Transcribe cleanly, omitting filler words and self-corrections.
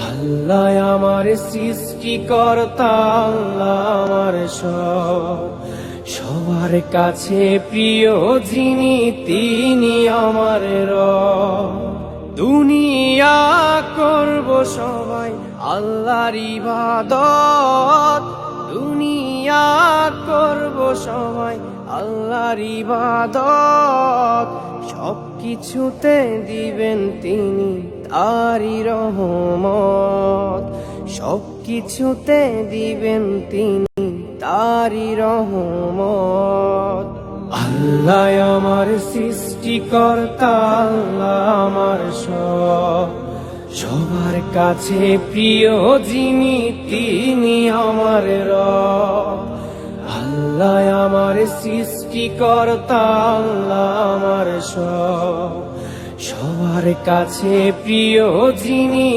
আল্লাহ আমার সৃষ্টিকর্তা, আল্লাহ আমার সবার কাছে প্রিয় যিনি, তিনি আমার রব। দুনিয়া করব সবাই আল্লাহর ইবাদত, দুনিয়া করব সবাই আল্লাহর ইবাদত। সবকিছুতে দিবেন তিনি তারই রহমত, সবকিছুতে দিবেন তিনি তারই রহমত। আল্লাহ আমার সৃষ্টিকর্তা, আল্লাহ আমার সবার কাছে প্রিয় যিনি, তিনি আমার রব। আল্লাহ আমার সৃষ্টিকর্তা, আল্লাহ আমার সবার কাছে প্রিয় যিনি।